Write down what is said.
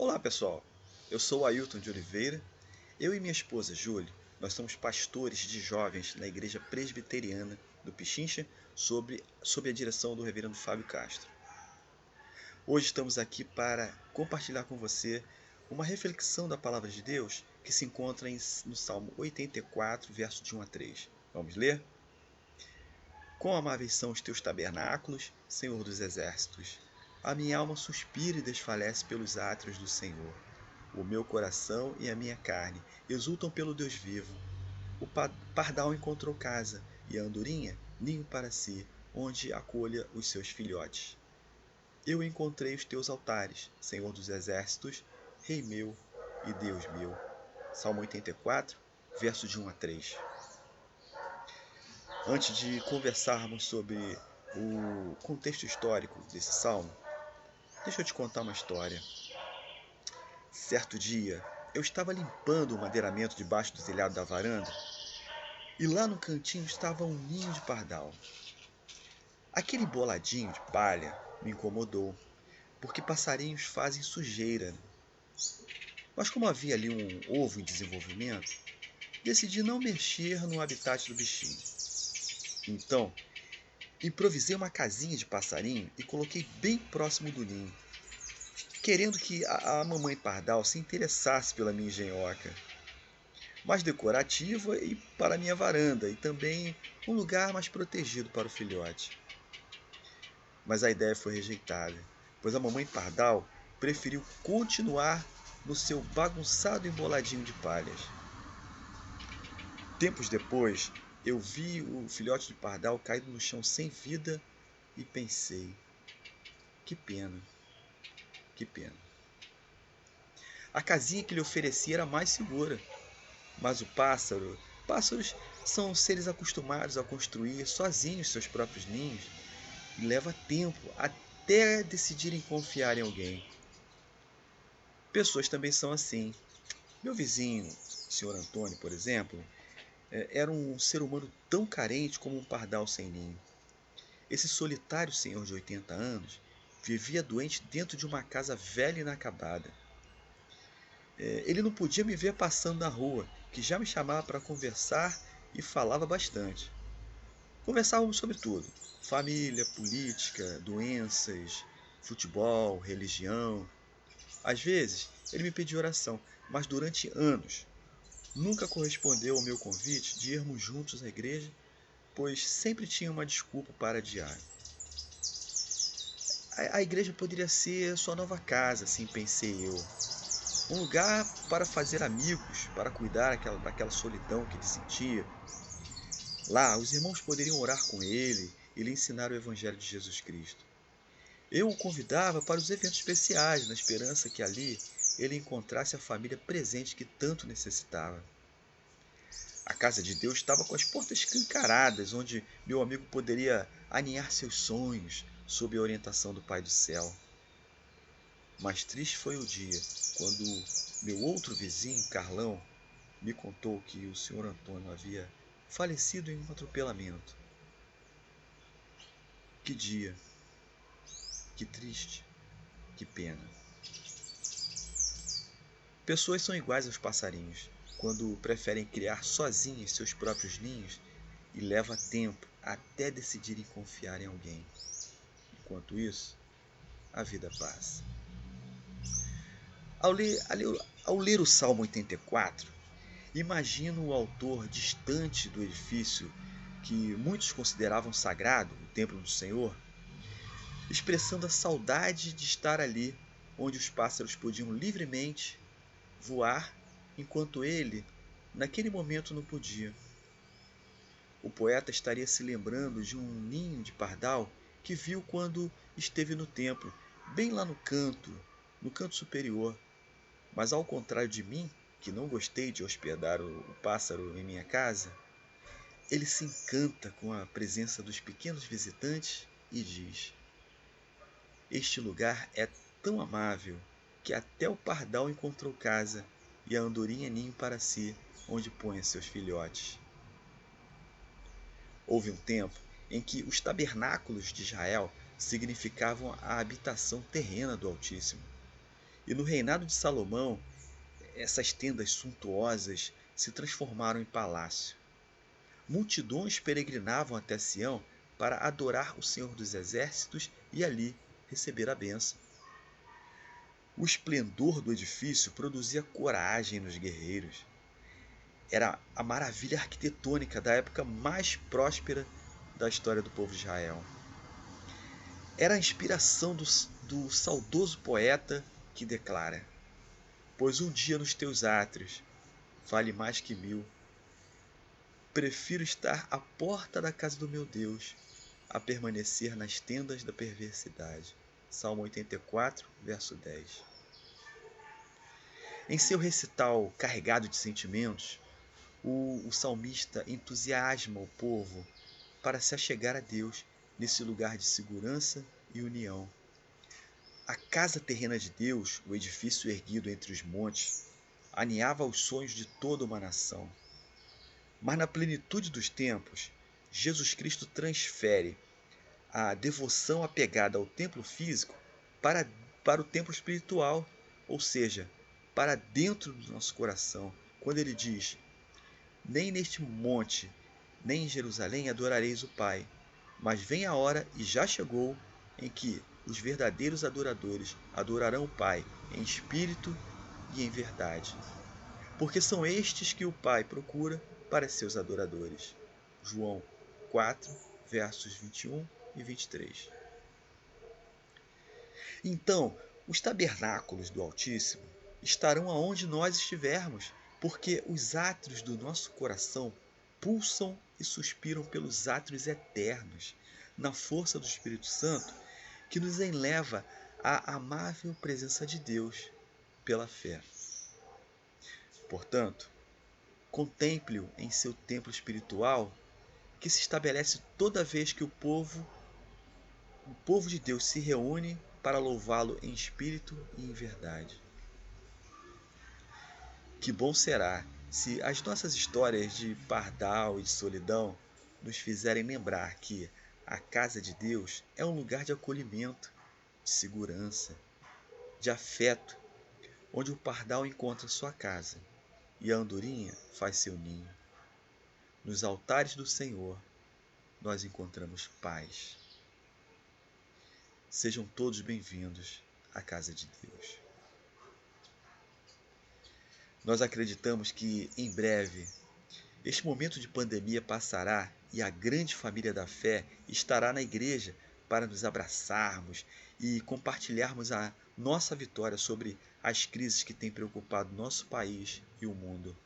Olá pessoal, eu sou o Ailton de Oliveira. Eu e minha esposa Júlia, nós somos pastores de jovens na Igreja Presbiteriana do Pichincha, sob a direção do Reverendo Fábio Castro. Hoje estamos aqui para compartilhar com você uma reflexão da Palavra de Deus que se encontra no Salmo 84, verso de 1 a 3. Vamos ler? Quão amáveis são os teus tabernáculos, Senhor dos exércitos! A minha alma suspira e desfalece pelos átrios do Senhor. O meu coração e a minha carne exultam pelo Deus vivo. O pardal encontrou casa, e a andorinha ninho para si, onde acolha os seus filhotes. Eu encontrei os teus altares, Senhor dos exércitos, Rei meu e Deus meu. Salmo 84, verso de 1 a 3. Antes de conversarmos sobre o contexto histórico desse salmo, deixa eu te contar uma história. Certo dia, eu estava limpando o madeiramento debaixo do telhado da varanda e lá no cantinho estava um ninho de pardal. Aquele boladinho de palha me incomodou, porque passarinhos fazem sujeira. Mas como havia ali um ovo em desenvolvimento, decidi não mexer no habitat do bichinho. Então, improvisei uma casinha de passarinho e coloquei bem próximo do ninho, querendo que a mamãe pardal se interessasse pela minha engenhoca. Mais decorativa e para minha varanda, e também um lugar mais protegido para o filhote. Mas a ideia foi rejeitada, pois a mamãe pardal preferiu continuar no seu bagunçado emboladinho de palhas. Tempos depois, eu vi o filhote de pardal caído no chão sem vida e pensei: que pena, que pena. A casinha que lhe ofereci era mais segura, mas pássaros são seres acostumados a construir sozinhos seus próprios ninhos e leva tempo até decidirem confiar em alguém. Pessoas também são assim. Meu vizinho, o Sr. Antônio, por exemplo, era um ser humano tão carente como um pardal sem ninho. Esse solitário senhor de 80 anos vivia doente dentro de uma casa velha e inacabada. Ele não podia me ver passando na rua, que já me chamava para conversar e falava bastante. Conversávamos sobre tudo: família, política, doenças, futebol, religião. Às vezes, ele me pedia oração, mas durante anos nunca correspondeu ao meu convite de irmos juntos à igreja, pois sempre tinha uma desculpa para adiar. A igreja poderia ser sua nova casa, assim pensei eu. Um lugar para fazer amigos, para cuidar daquela solidão que ele sentia. Lá, os irmãos poderiam orar com ele e lhe ensinar o Evangelho de Jesus Cristo. Eu o convidava para os eventos especiais, na esperança que ali ele encontrasse a família presente que tanto necessitava. A casa de Deus estava com as portas escancaradas, onde meu amigo poderia aninhar seus sonhos sob a orientação do Pai do Céu. Mas triste foi o dia quando meu outro vizinho, Carlão, me contou que o Sr. Antônio havia falecido em um atropelamento. Que dia, que triste, que pena. Pessoas são iguais aos passarinhos, quando preferem criar sozinhas seus próprios ninhos e leva tempo até decidirem confiar em alguém. Enquanto isso, a vida passa. Ao ler o Salmo 84, imagino o autor distante do edifício que muitos consideravam sagrado, o templo do Senhor, expressando a saudade de estar ali, onde os pássaros podiam livremente voar, enquanto ele, naquele momento, não podia. O poeta estaria se lembrando de um ninho de pardal que viu quando esteve no templo, bem lá no canto superior. Mas ao contrário de mim, que não gostei de hospedar o pássaro em minha casa, ele se encanta com a presença dos pequenos visitantes e diz: este lugar é tão amável que até o pardal encontrou casa e a andorinha ninho para si, onde põe seus filhotes. Houve um tempo em que os tabernáculos de Israel significavam a habitação terrena do Altíssimo. E no reinado de Salomão, essas tendas suntuosas se transformaram em palácio. Multidões peregrinavam até Sião para adorar o Senhor dos Exércitos e ali receber a bênção. O esplendor do edifício produzia coragem nos guerreiros. Era a maravilha arquitetônica da época mais próspera da história do povo de Israel. Era a inspiração do saudoso poeta que declara: pois um dia nos teus átrios vale mais que 1000. Prefiro estar à porta da casa do meu Deus a permanecer nas tendas da perversidade. Salmo 84, verso 10. Em seu recital carregado de sentimentos, o salmista entusiasma o povo para se achegar a Deus nesse lugar de segurança e união. A casa terrena de Deus, o edifício erguido entre os montes, aninhava os sonhos de toda uma nação. Mas na plenitude dos tempos, Jesus Cristo transfere a devoção apegada ao templo físico para o templo espiritual, ou seja, para dentro do nosso coração, quando ele diz: nem neste monte, nem em Jerusalém adorareis o Pai, mas vem a hora, e já chegou, em que os verdadeiros adoradores adorarão o Pai em espírito e em verdade, porque são estes que o Pai procura para seus adoradores. João 4, versos 21 e 23. Então, os tabernáculos do Altíssimo estarão aonde nós estivermos, porque os átrios do nosso coração pulsam e suspiram pelos átrios eternos, na força do Espírito Santo, que nos eleva à amável presença de Deus pela fé. Portanto, contemple-o em seu templo espiritual, que se estabelece toda vez que o povo de Deus se reúne para louvá-lo em espírito e em verdade. Que bom será se as nossas histórias de pardal e de solidão nos fizerem lembrar que a casa de Deus é um lugar de acolhimento, de segurança, de afeto, onde o pardal encontra sua casa e a andorinha faz seu ninho. Nos altares do Senhor nós encontramos paz. Sejam todos bem-vindos à casa de Deus. Nós acreditamos que, em breve, este momento de pandemia passará e a grande família da fé estará na igreja para nos abraçarmos e compartilharmos a nossa vitória sobre as crises que têm preocupado nosso país e o mundo.